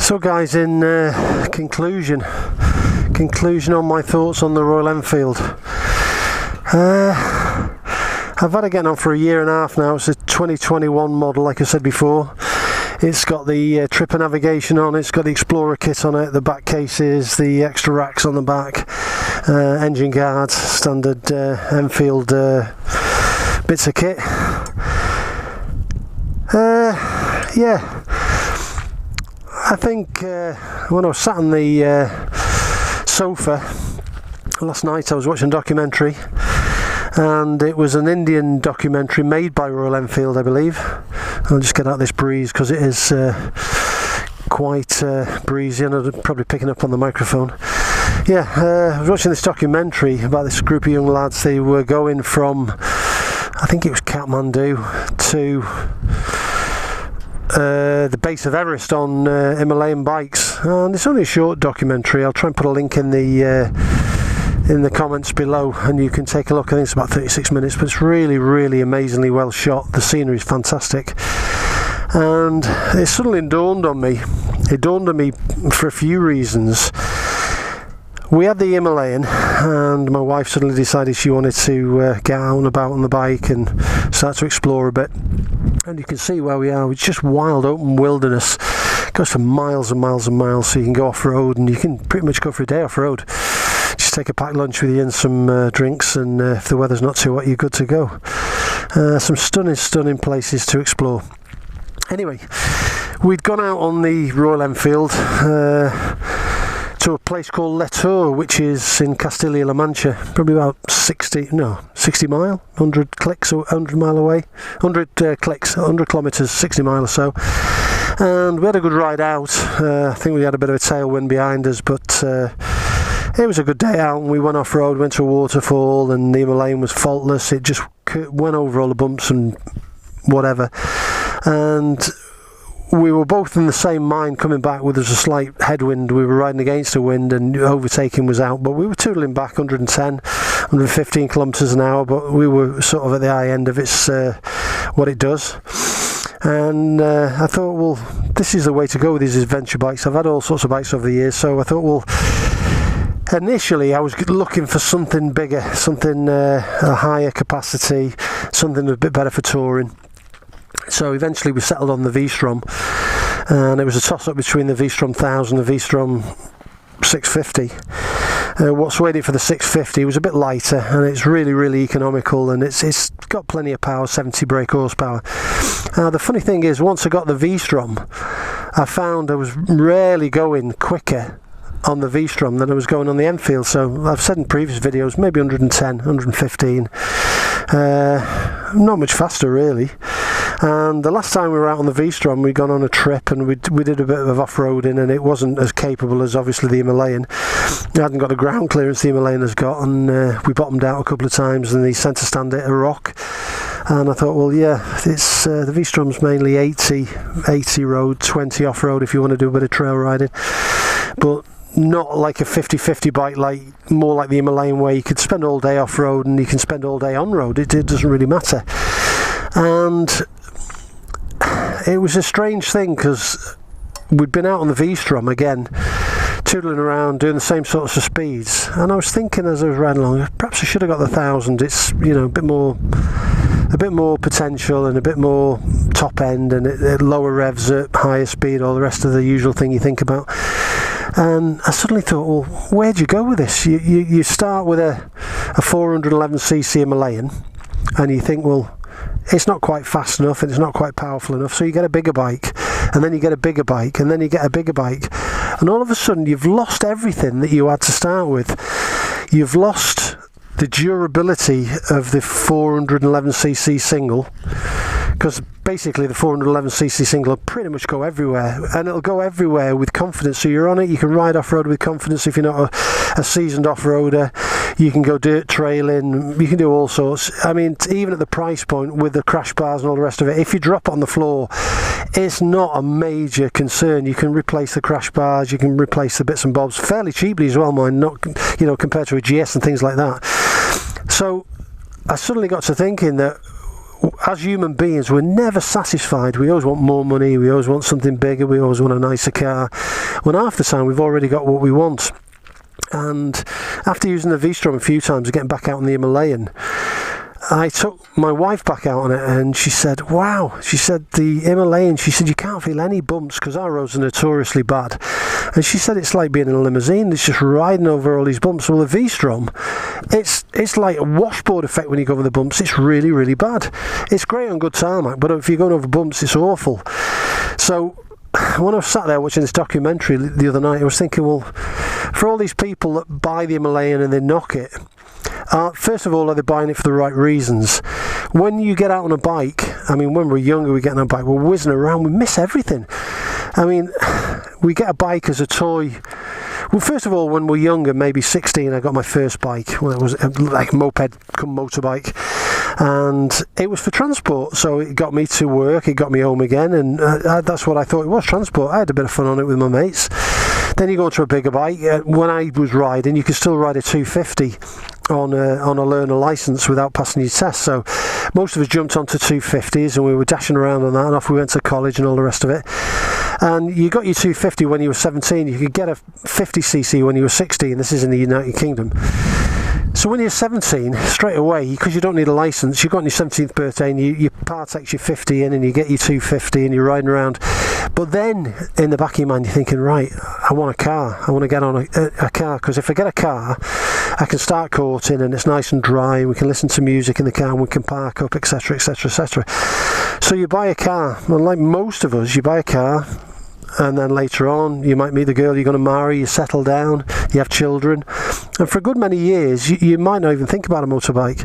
So guys, in conclusion on my thoughts on the Royal Enfield. I've had it getting on for a year and a half now. It's a 2021 model, like I said before. It's got the tripper navigation on it, it's got the Explorer kit on it, the back cases, the extra racks on the back, engine guards, standard Enfield bits of kit. Yeah, I think when I was sat on the sofa last night, I was watching a documentary, and it was an Indian documentary made by Royal Enfield, I believe. I'll just get out this breeze because it is quite breezy, and I'm probably picking up on the microphone. Yeah, I was watching this documentary about this group of young lads. They were going from, I think it was Kathmandu, to the base of Everest on Himalayan bikes, and it's only a short documentary. I'll try and put a link in the comments below, and you can take a look. I think it's about 36 minutes, but it's really amazingly well shot. The scenery is fantastic, and it suddenly dawned on me. It dawned on me for a few reasons. We had the Himalayan, and my wife suddenly decided she wanted to get out and about on the bike and start to explore a bit. And you can see where we are. It's just wild open wilderness. It goes for miles and miles and miles, so you can go off-road, and you can pretty much go for a day off-road. Just take a packed lunch with you and some drinks, and if the weather's not too hot, you're good to go. Some stunning places to explore. Anyway, we'd gone out on the Royal Enfield to a place called Letour, which is in Castilla-La Mancha, probably about 60 mile, 100 clicks, or 100 mile away, 100 clicks, 100 kilometres, 60 mile or so. And we had a good ride out. I think we had a bit of a tailwind behind us, but it was a good day out, and we went off-road, went to a waterfall, and the Himalayan was faultless. It just went over all the bumps and whatever. And we were both in the same mind coming back with us a slight headwind. We were riding against the wind, and overtaking was out, but we were tootling back 110, 115 kilometres an hour, but we were sort of at the high end of its what it does. And I thought, well, this is the way to go with these adventure bikes. I've had all sorts of bikes over the years, so I thought, well, initially I was looking for something bigger, something a higher capacity, something a bit better for touring. So eventually we settled on the V-Strom, and it was a toss-up between the V-Strom 1000 and the V-Strom 650. What swayed it for the 650 was a bit lighter, and it's really economical, and it's got plenty of power, 70 brake horsepower. The funny thing is, once I got the V-Strom, I found I was rarely going quicker on the V-Strom than I was going on the Enfield. So I've said in previous videos, maybe 110, 115, not much faster really. And the last time we were out on the V-Strom, we'd gone on a trip, and we did a bit of off-roading, and it wasn't as capable as obviously the Himalayan. It hadn't got the ground clearance the Himalayan has got, and we bottomed out a couple of times, and the centre stand hit a rock. And I thought, well, yeah, it's the V-Strom's mainly 80 road, 20 off-road if you want to do a bit of trail riding, but not like a 50-50 bike, more like the Himalayan, where you could spend all day off-road and you can spend all day on-road. It doesn't really matter. And it was a strange thing, because we'd been out on the V-Strom again, tootling around, doing the same sorts of speeds, and I was thinking as I was riding along, perhaps I should have got the 1000. It's, you know, a bit more potential and a bit more top end, and it lower revs at higher speed, all the rest of the usual thing you think about. And I suddenly thought, well, where'd you go with this? You start with a 411cc Himalayan, and you think, well, it's not quite fast enough and it's not quite powerful enough, so you get a bigger bike, and then you get a bigger bike, and then you get a bigger bike, and all of a sudden you've lost everything that you had to start with. You've lost the durability of the 411cc single, because basically the 411cc single will pretty much go everywhere, and it'll go everywhere with confidence. So you're on it, you can ride off-road with confidence. If you're not a seasoned off-roader, you can go dirt trailing, you can do all sorts. I mean, even at the price point with the crash bars and all the rest of it, if you drop it on the floor, it's not a major concern. You can replace the crash bars, you can replace the bits and bobs fairly cheaply as well, mind, not, you know, compared to a GS and things like that. So I suddenly got to thinking that as human beings, we're never satisfied. We always want more money, we always want something bigger, we always want a nicer car, when half the time we've already got what we want. And after using the V-Strom a few times and getting back out on the Himalayan, I took my wife back out on it, and she said, wow, she said, the Himalayan, she said, you can't feel any bumps because our roads are notoriously bad. And she said it's like being in a limousine, it's just riding over all these bumps. Well, the V-Strom, it's like a washboard effect when you go over the bumps. It's really, really bad. It's great on good tarmac, but if you're going over bumps, it's awful. So when I was sat there watching this documentary the other night, I was thinking, well, for all these people that buy the Himalayan and they knock it, first of all, are they buying it for the right reasons? When you get out on a bike, I mean, when we're younger, we get on a bike, we're whizzing around, we miss everything. I mean, we get a bike as a toy. Well, first of all, when we're younger, maybe 16, I got my first bike. Well, it was like a moped come motorbike, and it was for transport. So it got me to work, it got me home again, and that's what I thought it was, transport. I had a bit of fun on it with my mates. Then you go to a bigger bike. When I was riding, you could still ride a 250 on a learner license without passing your test. So most of us jumped onto 250s and we were dashing around on that, and off we went to college and all the rest of it. And you got your 250 when you were 17. You could get a 50cc when you were 16. This is in the United Kingdom. So when you're 17, straight away, because you don't need a licence, you've got on your 17th birthday and your pa takes your 50 in and you get your 250 and you're riding around. But then, in the back of your mind, you're thinking, right, I want a car. I want to get on a car, because if I get a car, I can start courting and it's nice and dry and we can listen to music in the car and we can park up, etc, etc, etc. So you buy a car, and like most of us, you buy a car, and then later on you might meet the girl you're going to marry, you settle down, you have children, and for a good many years you might not even think about a motorbike.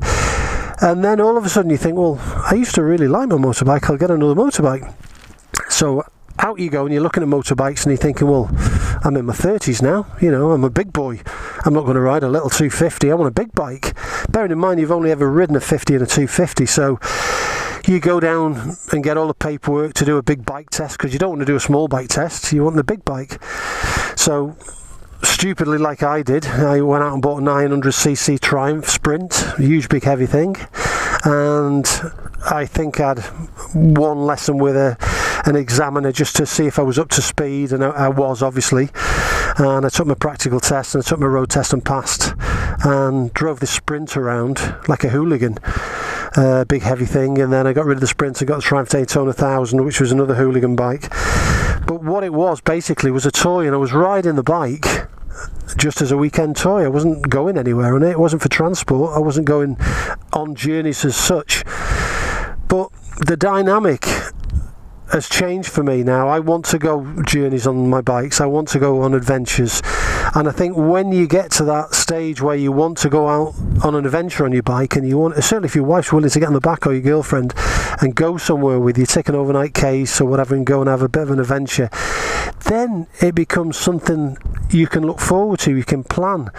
And then all of a sudden you think, well, I used to really like my motorbike, I'll get another motorbike. So out you go and you're looking at motorbikes and you're thinking, well, I'm in my 30s now, you know, I'm a big boy, I'm not going to ride a little 250, I want a big bike. Bearing in mind you've only ever ridden a 50 and a 250, so you go down and get all the paperwork to do a big bike test, because you don't want to do a small bike test, you want the big bike. So stupidly, like I did, I went out and bought a 900cc Triumph Sprint, a huge big heavy thing, and I think I had one lesson with an examiner just to see if I was up to speed, and I was, obviously. And I took my practical test and I took my road test and passed, and drove this Sprint around like a hooligan. Big heavy thing, and then I got rid of the Sprint and got the Triumph Daytona 1000, which was another hooligan bike. But what it was basically was a toy, and I was riding the bike just as a weekend toy. I wasn't going anywhere on it, it wasn't for transport, I wasn't going on journeys as such. But the dynamic has changed for me now. I want to go journeys on my bikes, I want to go on adventures, and I think when you get to that stage where you want to go out on an adventure on your bike, and you want, certainly if your wife's willing to get on the back, or your girlfriend, and go somewhere with you, take an overnight case or whatever and go and have a bit of an adventure, then it becomes something you can look forward to, you can plan.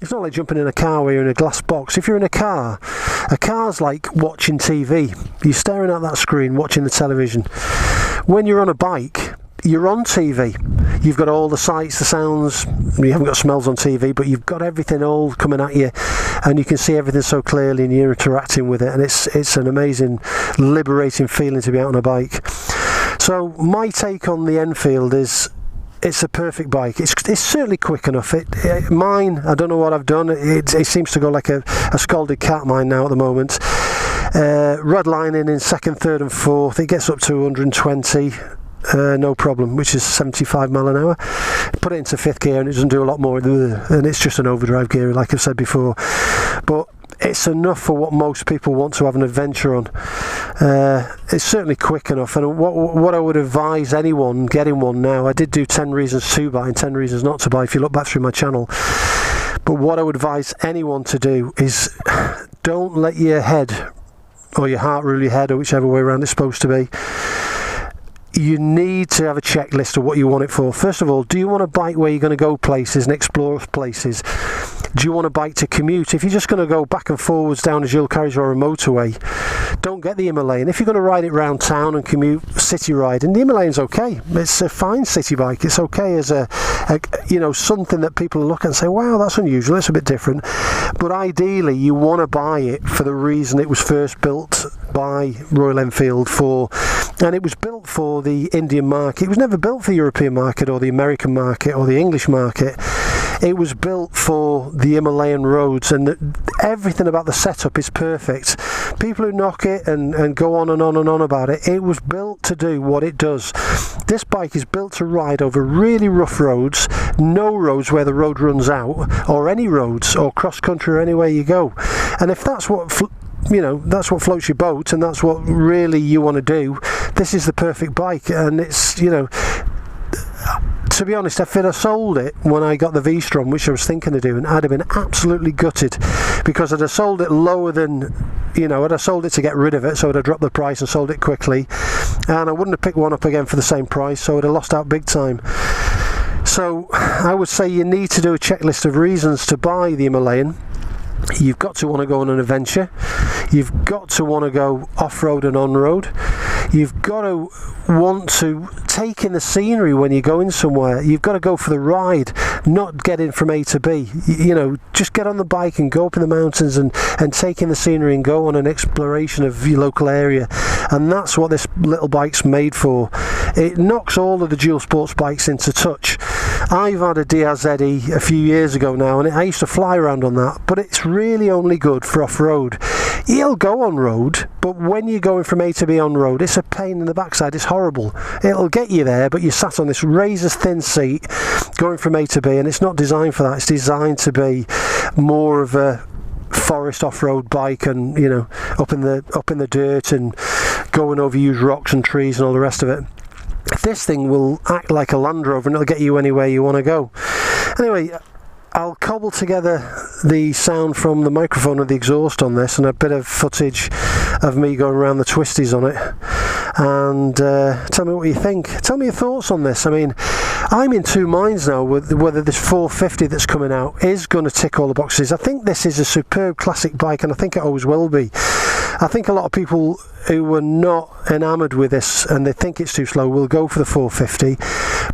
It's not like jumping in a car where you're in a glass box. If you're in a car's like watching TV. You're staring at that screen, watching the television. When you're on a bike, you're on TV. You've got all the sights, the sounds. You haven't got smells on TV, but you've got everything all coming at you, and you can see everything so clearly, and you're interacting with it, and it's an amazing, liberating feeling to be out on a bike. So my take on the Enfield is, it's a perfect bike. It's certainly quick enough. Mine, I don't know what I've done. It seems to go like a scalded cat, mine now at the moment. Red lining in second, third and fourth. It gets up to 120. No problem, which is 75 mile an hour. Put it into fifth gear and it doesn't do a lot more, and it's just an overdrive gear, like I've said before. But it's enough for what most people want to have an adventure on. It's certainly quick enough, and what I would advise anyone getting one now, I did do 10 reasons to buy and 10 reasons not to buy, if you look back through my channel. But what I would advise anyone to do is, don't let your head or your heart rule your head, or whichever way around it's supposed to be. You need to have a checklist of what you want it for. First of all, do you want a bike where you're going to go places and explore places? Do you want a bike to commute? If you're just going to go back and forwards down a dual carriage or a motorway, don't get the Himalayan. If you're going to ride it round town and commute, city riding, the Himalayan's okay. It's a fine city bike. It's okay as a something that people look at and say, wow, that's unusual, it's a bit different. But ideally, you want to buy it for the reason it was first built by Royal Enfield and it was built for the Indian market. It was never built for the European market or the American market or the English market. It was built for the Himalayan roads, and everything about the setup is perfect. People who knock it and go on and on and on about it, it was built to do what it does. This bike is built to ride over really rough roads, no roads where the road runs out, or any roads, or cross country, or anywhere you go. And if that's what that's what floats your boat, and that's what really you want to do, this is the perfect bike. And it's, to be honest, if I'd have sold it when I got the V-Strom, which I was thinking of doing, I'd have been absolutely gutted, because I'd have sold it lower than, I'd have sold it to get rid of it, so I'd have dropped the price and sold it quickly, and I wouldn't have picked one up again for the same price, so I'd have lost out big time. So I would say you need to do a checklist of reasons to buy the Himalayan. You've got to want to go on an adventure. You've got to want to go off-road and on-road. You've got to want to take in the scenery when you're going somewhere. You've got to go for the ride, not get in from A to B. Just get on the bike and go up in the mountains and take in the scenery and go on an exploration of your local area. And that's what this little bike's made for. It knocks all of the dual sports bikes into touch. I've had a DRZE a few years ago now, and I used to fly around on that, but it's really only good for off-road. It'll go on road, but when you're going from A to B on road, it's a pain in the backside. It's horrible. It'll get you there, but you're sat on this razor thin seat going from A to B, and it's not designed for that. It's designed to be more of a forest off-road bike, and up in the dirt and going over used rocks and trees and all the rest of it. This thing will act like a Land Rover, and it'll get you anywhere you want to go. Anyway, I'll cobble together the sound from the microphone of the exhaust on this, and a bit of footage of me going around the twisties on it, and tell me what you think. Tell me your thoughts on this. I mean, I'm in two minds now with whether this 450 that's coming out is going to tick all the boxes. I think this is a superb classic bike, and I think it always will be. I think a lot of people who were not enamoured with this and they think it's too slow will go for the 450,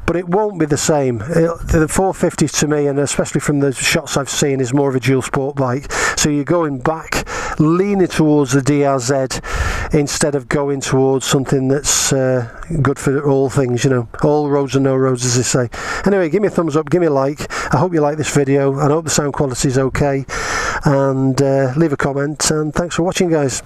but it won't be the same. The 450 to me, and especially from the shots I've seen, is more of a dual sport bike. So you're going back, leaning towards the DRZ instead of going towards something that's good for all things, all roads and no roads, as they say. Anyway, give me a thumbs up, give me a like. I hope you like this video, and I hope the sound quality is okay, and leave a comment, and thanks for watching, guys.